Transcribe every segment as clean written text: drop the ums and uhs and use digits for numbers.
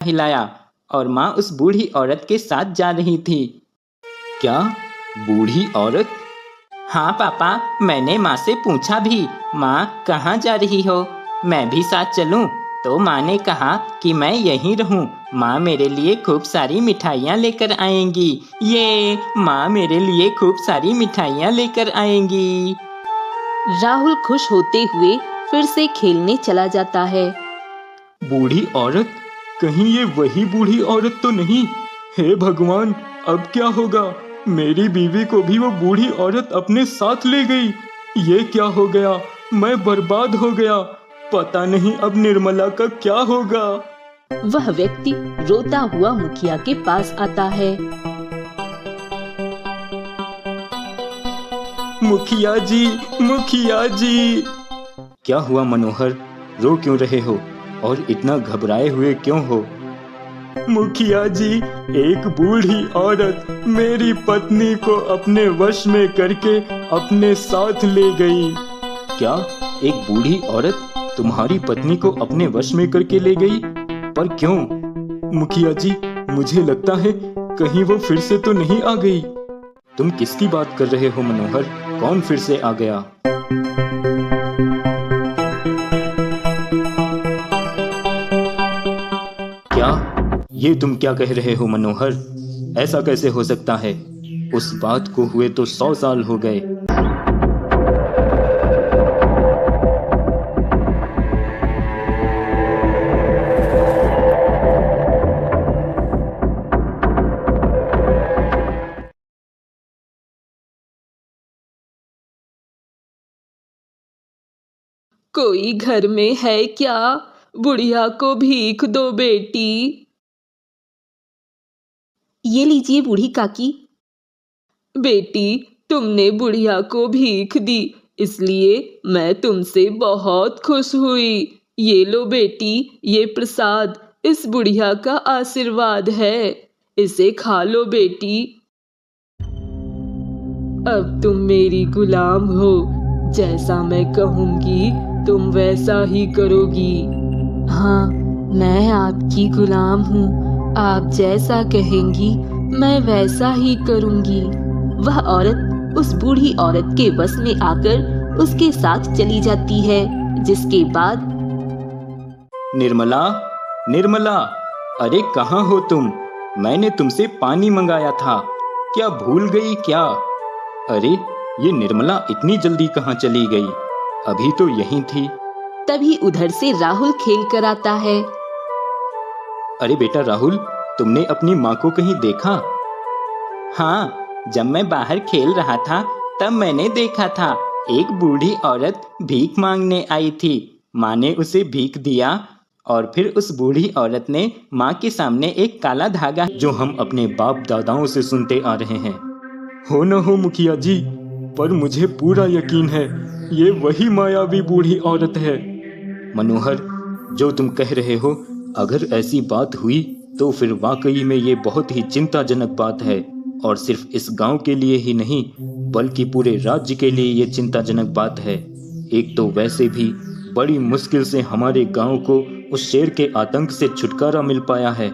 हिलाया और माँ उस बूढ़ी औरत के साथ जा रही थी। क्या? बूढ़ी औरत? हाँ पापा, मैंने माँ से पूछा भी, माँ कहाँ जा रही हो, मैं भी साथ चलूं? तो माँ ने कहा कि मैं यहीं रहूं, माँ मेरे लिए खूब सारी मिठाइयाँ लेकर आएंगी। ये माँ मेरे लिए खूब सारी मिठाइयाँ लेकर आएंगी। राहुल खुश होते हुए फिर से खेलने चला जाता है। बूढ़ी औरत? कहीं ये वही बूढ़ी औरत तो नहीं? हे भगवान, अब क्या होगा? मेरी बीवी को भी वो बूढ़ी औरत अपने साथ ले गई। ये क्या हो गया? मैं बर्बाद हो गया। पता नहीं अब निर्मला का क्या होगा। वह व्यक्ति रोता हुआ मुखिया के पास आता है। मुखिया जी, मुखिया जी। क्या हुआ मनोहर? रो क्यों रहे हो और इतना घबराए हुए क्यों हो? मुखिया जी, एक बूढ़ी औरत मेरी पत्नी को अपने वश में करके अपने साथ ले गई। क्या? एक बूढ़ी औरत तुम्हारी पत्नी को अपने वश में करके ले गई? पर क्यों? मुखिया जी, मुझे लगता है कहीं वो फिर से तो नहीं आ गई। तुम किसकी बात कर रहे हो मनोहर? कौन फिर से आ गया? क्या? ये तुम क्या कह रहे हो मनोहर? ऐसा कैसे हो सकता है? उस बात को हुए तो 100 साल हो गए। कोई घर में है क्या? बुढ़िया को भीख दो बेटी। ये लीजिए बूढ़ी काकी। बेटी, तुमने बुढ़िया को भीख दी, इसलिए मैं तुमसे बहुत खुश हुई। ये लो बेटी, ये प्रसाद इस बुढ़िया का आशीर्वाद है, इसे खा लो बेटी। अब तुम मेरी गुलाम हो, जैसा मैं कहूंगी तुम वैसा ही करोगी। हाँ, मैं आपकी गुलाम हूँ, आप जैसा कहेंगी मैं वैसा ही करूंगी। वह औरत उस बूढ़ी औरत के बस में आकर उसके साथ चली जाती है, जिसके बाद निर्मला, निर्मला, अरे कहाँ हो तुम? मैंने तुमसे पानी मंगाया था, क्या भूल गई क्या? अरे ये निर्मला इतनी जल्दी कहाँ चली गई? अभी तो यहीं थी। तभी उधर से राहुल खेल कर आता है। अरे बेटा राहुल, तुमने अपनी माँ को कहीं देखा? हाँ, जब मैं बाहर खेल रहा था तब मैंने देखा था, एक बूढ़ी औरत भीख मांगने आई थी। माँ ने उसे भीख दिया और फिर उस बूढ़ी औरत ने माँ के सामने एक काला धागा, जो हम अपने बाप दादाओं से सुनते आ रहे हैं। हो न हो मुखिया जी, पर मुझे पूरा यकीन है ये वही मायावी बूढ़ी औरत है। मनोहर, जो तुम कह रहे हो, अगर ऐसी बात हुई तो फिर वाकई में ये बहुत ही चिंताजनक बात है, और सिर्फ इस गांव के लिए ही नहीं बल्कि पूरे राज्य के लिए ये चिंताजनक बात है। एक तो वैसे भी बड़ी मुश्किल से हमारे गांव को उस शेर के आतंक से छुटकारा मिल पाया है,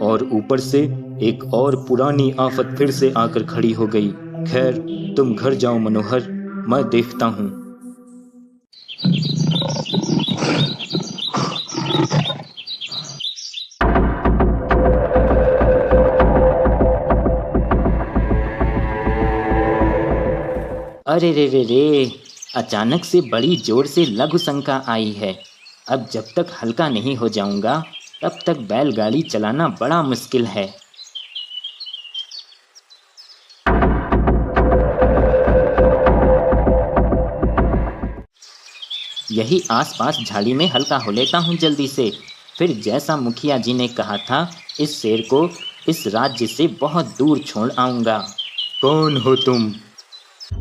और ऊपर से एक और पुरानी आफत फिर से आकर खड़ी हो गई। खैर, तुम घर जाओ मनोहर, मैं देखता हूँ। अरे रे रे रे, अचानक से बड़ी जोर से लघु शंका आई है। अब जब तक हल्का नहीं हो जाऊंगा तब तक बैलगाड़ी चलाना बड़ा मुश्किल है। यही आसपास झाड़ी में हल्का हो लेता हूँ जल्दी से। फिर जैसा मुखिया जी ने कहा था, इस शेर को इस राज्य से बहुत दूर छोड़ आऊंगा। कौन हो तुम?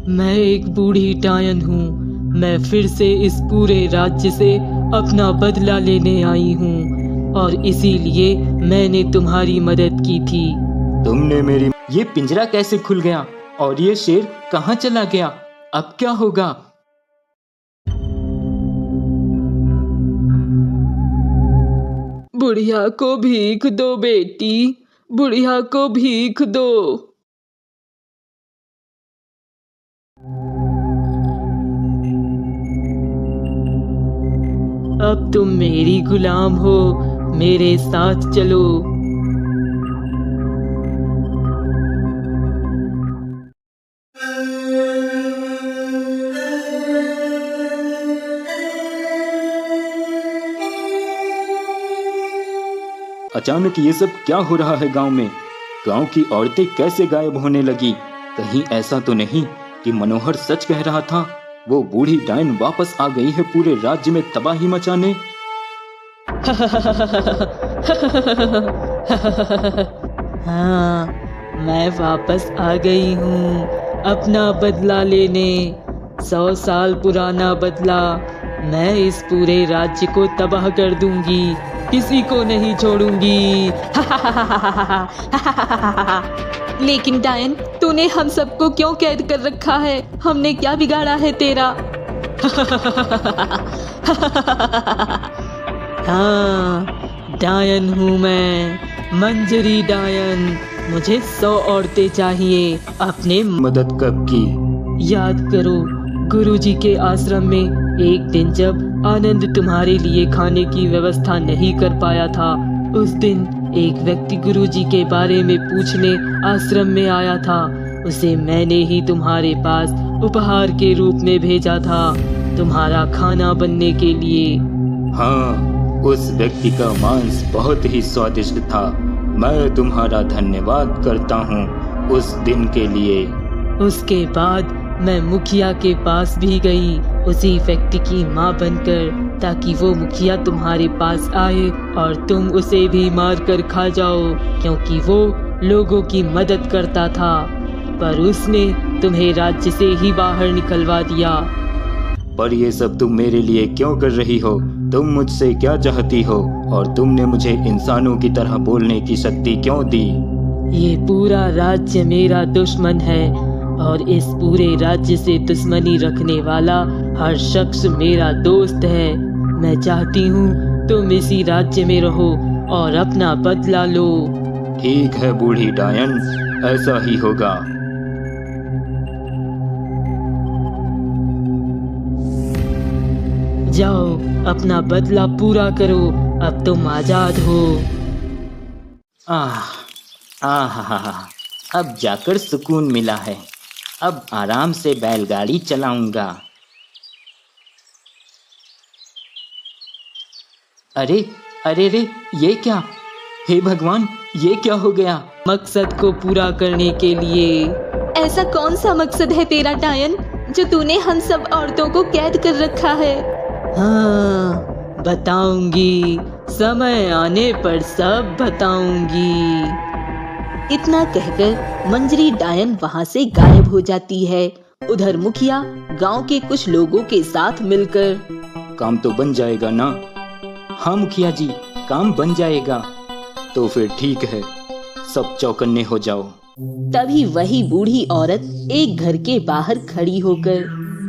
मैं एक बूढ़ी डायन हूँ। मैं फिर से इस पूरे राज्य से अपना बदला लेने आई हूँ, और इसीलिए मैंने तुम्हारी मदद की थी। तुमने मेरी... ये पिंजरा कैसे खुल गया और ये शेर कहाँ चला गया? अब क्या होगा? बुढ़िया को भीख दो बेटी, बुढ़िया को भीख दो। अब तुम मेरी गुलाम हो, मेरे साथ चलो। अचानक ये सब क्या हो रहा है गांव में? गांव की औरतें कैसे गायब होने लगी? कहीं ऐसा तो नहीं कि मनोहर सच कह रहा था? वो बूढ़ी डायन वापस आ गई है पूरे राज्य में तबाही मचाने। हाँ, मैं वापस आ गई हूँ अपना बदला लेने। 100 साल पुराना बदला। मैं इस पूरे राज्य को तबाह कर दूंगी, किसी को नहीं छोड़ूंगी। लेकिन डायन, तूने हम सबको क्यों कैद कर रखा है? हमने क्या बिगाड़ा है तेरा? हाँ, डायन हूँ मैं, मंजरी डायन। मुझे 100 औरतें चाहिए अपने। मदद कब की? याद करो, गुरुजी के आश्रम में एक दिन जब आनंद तुम्हारे लिए खाने की व्यवस्था नहीं कर पाया था, उस दिन एक व्यक्ति गुरुजी के बारे में पूछने आश्रम में आया था। उसे मैंने ही तुम्हारे पास उपहार के रूप में भेजा था, तुम्हारा खाना बनने के लिए। हाँ, उस व्यक्ति का मांस बहुत ही स्वादिष्ट था। मैं तुम्हारा धन्यवाद करता हूँ उस दिन के लिए। उसके बाद मैं मुखिया के पास भी गई, उसी व्यक्ति की माँ बनकर, ताकि वो मुखिया तुम्हारे पास आए और तुम उसे भी मार कर खा जाओ, क्योंकि वो लोगों की मदद करता था। पर उसने तुम्हें राज्य से ही बाहर निकलवा दिया। पर ये सब तुम मेरे लिए क्यों कर रही हो? तुम मुझसे क्या चाहती हो? और तुमने मुझे इंसानों की तरह बोलने की शक्ति क्यों दी? ये पूरा राज्य मेरा दुश्मन है और इस पूरे राज्य से दुश्मनी रखने वाला हर शख्स मेरा दोस्त है। मैं चाहती हूँ तुम इसी राज्य में रहो और अपना बदला लो। ठीक है बूढ़ी डायन, ऐसा ही होगा। जाओ, अपना बदला पूरा करो, अब तुम आजाद हो। अब जाकर सुकून मिला है। अब आराम से बैलगाड़ी चलाऊंगा। अरे अरे रे, ये क्या? हे भगवान, ये क्या हो गया? मकसद को पूरा करने के लिए। ऐसा कौन सा मकसद है तेरा डायन, जो तूने हम सब औरतों को कैद कर रखा है? हाँ, बताऊंगी, समय आने पर सब बताऊंगी। इतना कहकर मंजरी डायन वहाँ से गायब हो जाती है। उधर मुखिया गांव के कुछ लोगों के साथ मिलकर, काम तो बन जाएगा ना? हाँ मुखिया जी, काम बन जाएगा। तो फिर ठीक है, सब चौकन्ने हो जाओ। तभी वही बूढ़ी औरत एक घर के बाहर खड़ी होकर,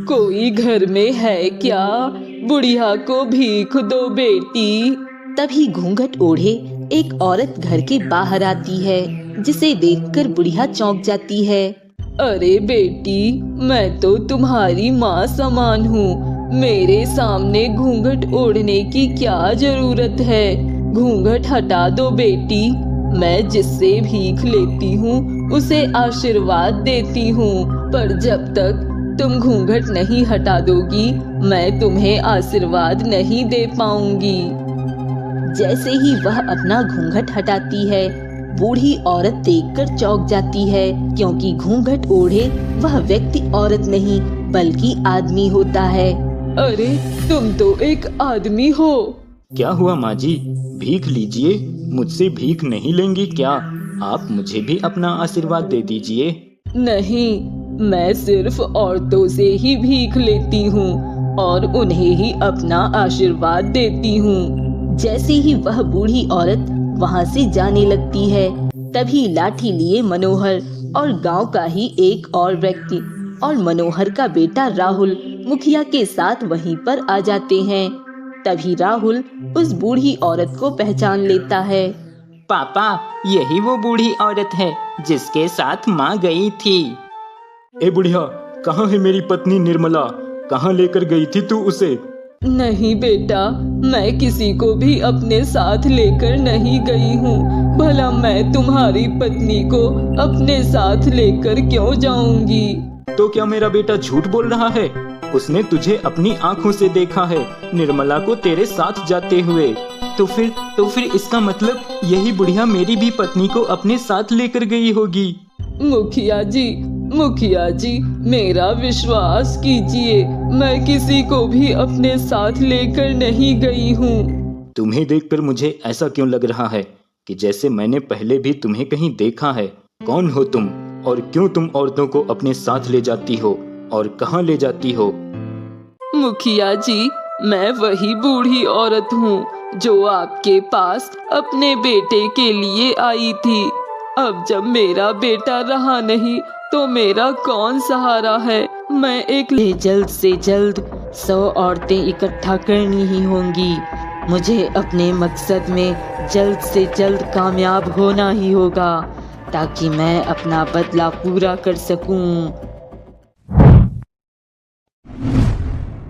कोई घर में है क्या? बुढ़िया को भीख दो बेटी। तभी घूंघट ओढ़े एक औरत घर के बाहर आती है, जिसे देखकर बुढ़िया चौंक जाती है। अरे बेटी, मैं तो तुम्हारी माँ समान हूँ, मेरे सामने घूंघट ओढ़ने की क्या जरूरत है? घूंघट हटा दो बेटी। मैं जिससे भीख लेती हूँ उसे आशीर्वाद देती हूँ, पर जब तक तुम घूंघट नहीं हटा दोगी, मैं तुम्हें आशीर्वाद नहीं दे पाऊंगी। जैसे ही वह अपना घूंघट हटाती है, बूढ़ी औरत देखकर चौंक जाती है, क्योंकि घूंघट ओढ़े वह व्यक्ति औरत नहीं बल्कि आदमी होता है। अरे, तुम तो एक आदमी हो। क्या हुआ माँ जी? भीख लीजिए। मुझसे भीख नहीं लेंगी क्या? आप मुझे भी अपना आशीर्वाद दे दीजिए। नहीं, मैं सिर्फ औरतों से ही भीख लेती हूँ और उन्हें ही अपना आशीर्वाद देती हूँ। जैसे ही वह बूढ़ी औरत वहाँ से जाने लगती है, तभी लाठी लिए मनोहर और गांव का ही एक और व्यक्ति और मनोहर का बेटा राहुल मुखिया के साथ वहीं पर आ जाते हैं। तभी राहुल उस बूढ़ी औरत को पहचान लेता है। पापा, यही वो बूढ़ी औरत है जिसके साथ माँ गई थी। ए बुढ़िया, कहाँ है मेरी पत्नी निर्मला? कहाँ लेकर गई थी तू उसे? नहीं बेटा, मैं किसी को भी अपने साथ लेकर नहीं गई हूँ। भला मैं तुम्हारी पत्नी को अपने साथ लेकर क्यों जाऊंगी? तो क्या मेरा बेटा झूठ बोल रहा है? उसने तुझे अपनी आंखों से देखा है, निर्मला को तेरे साथ जाते हुए। तो फिर इसका मतलब यही बुढ़िया मेरी भी पत्नी को अपने साथ लेकर गई होगी। मुखिया जी, मेरा विश्वास कीजिए, मैं किसी को भी अपने साथ लेकर नहीं गई हूँ। तुम्हें देखकर मुझे ऐसा क्यों लग रहा है कि जैसे मैंने पहले भी तुम्हें कहीं देखा है। कौन हो तुम और क्यों तुम औरतों को अपने साथ ले जाती हो और कहाँ ले जाती हो? मुखिया जी, मैं वही बूढ़ी औरत हूँ जो आपके पास अपने बेटे के लिए आई थी। अब जब मेरा बेटा रहा नहीं तो मेरा कौन सहारा है? मैं एक जल्द से जल्द 100 औरतें इकट्ठा करनी ही होंगी। मुझे अपने मकसद में जल्द से जल्द कामयाब होना ही होगा ताकि मैं अपना बदला पूरा कर सकूं।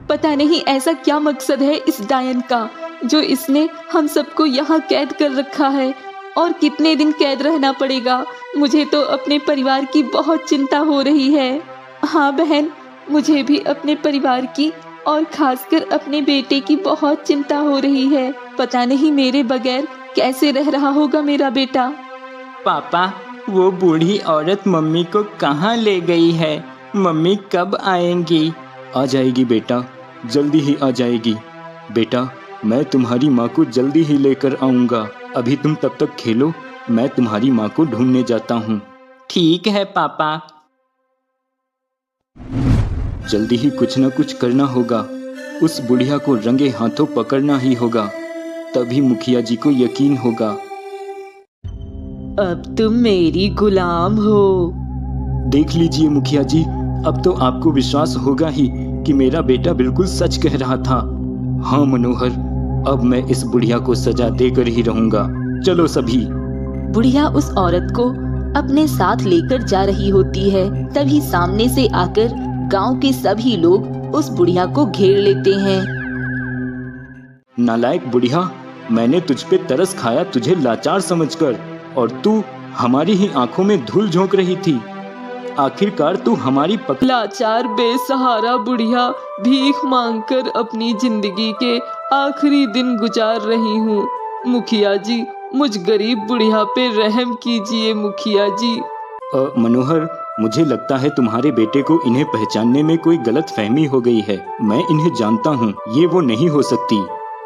पता नहीं ऐसा क्या मकसद है इस डायन का जो इसने हम सबको यहाँ कैद कर रखा है, और कितने दिन कैद रहना पड़ेगा? मुझे तो अपने परिवार की बहुत चिंता हो रही है। हाँ बहन, मुझे भी अपने परिवार की और खासकर अपने बेटे की बहुत चिंता हो रही है। पता नहीं मेरे बगैर कैसे रह रहा होगा मेरा बेटा। पापा, वो बूढ़ी औरत मम्मी को कहाँ ले गई है? मम्मी कब आएंगी? आ जाएगी बेटा, जल्दी ही आ जाएगी। बेटा, मैं तुम्हारी माँ को जल्दी ही लेकर आऊँगा। अभी तुम तब तक खेलो, मैं तुम्हारी माँ को ढूंढने जाता हूँ। ठीक है पापा। जल्दी ही कुछ न कुछ करना होगा। उस बुढ़िया को रंगे हाथों पकड़ना ही होगा, तभी मुखिया जी को यकीन होगा। अब तुम मेरी गुलाम हो। देख लीजिए मुखिया जी, अब तो आपको विश्वास होगा ही कि मेरा बेटा बिल्कुल सच कह रहा था। हाँ मनोहर, अब मैं इस बुढ़िया को सजा देकर ही रहूंगा। चलो सभी। बुढ़िया उस औरत को अपने साथ लेकर जा रही होती है। तभी सामने से आकर गांव के सभी लोग उस बुढ़िया को घेर लेते हैं। नालायक बुढ़िया, मैंने तुझ पे तरस खाया तुझे लाचार समझकर, और तू हमारी ही आंखों में धूल झोंक रही थी। आखिरकार तू हमारी लाचार बेसहारा बुढ़िया भीख मांगकर अपनी जिंदगी के आखिरी दिन गुजार रही हूँ। मुखिया जी, मुझ गरीब बुढ़िया पे रहम कीजिए मुखिया जी। मनोहर, मुझे लगता है तुम्हारे बेटे को इन्हें पहचानने में कोई गलत फहमी हो गई है। मैं इन्हें जानता हूँ, ये वो नहीं हो सकती।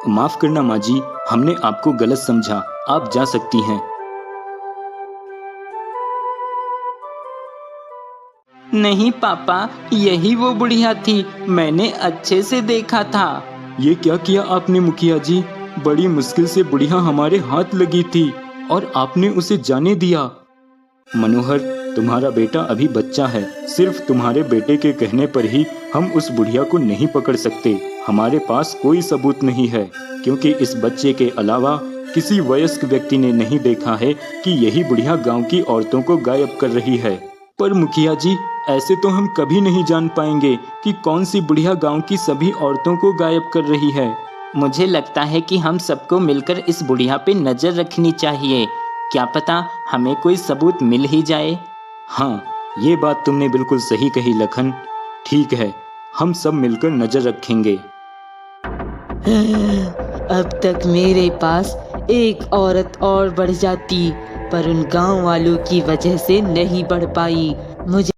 माफ करना माँ जी, हमने आपको गलत समझा। आप जा सकती हैं। नहीं पापा, यही वो बुढ़िया थी, मैंने अच्छे से देखा था। ये क्या किया आपने मुखिया जी? बड़ी मुश्किल से बुढ़िया हमारे हाथ लगी थी और आपने उसे जाने दिया। मनोहर, तुम्हारा बेटा अभी बच्चा है। सिर्फ तुम्हारे बेटे के कहने पर ही हम उस बुढ़िया को नहीं पकड़ सकते। हमारे पास कोई सबूत नहीं है, क्योंकि इस बच्चे के अलावा किसी वयस्क व्यक्ति ने नहीं देखा है कि यही बुढ़िया गांव की औरतों को गायब कर रही है। पर मुखिया जी, ऐसे तो हम कभी नहीं जान पाएंगे कि कौन सी बुढ़िया गांव की सभी औरतों को गायब कर रही है। मुझे लगता है कि हम सबको मिलकर इस बुढ़िया पे नजर रखनी चाहिए। क्या पता हमें कोई सबूत मिल ही जाए। हाँ, ये बात तुमने बिल्कुल सही कही लखन। ठीक है, हम सब मिलकर नजर रखेंगे। अब तक मेरे पास एक औरत और बढ़ जाती, पर उन गांव वालों की वजह से नहीं बढ़ पाई। मुझे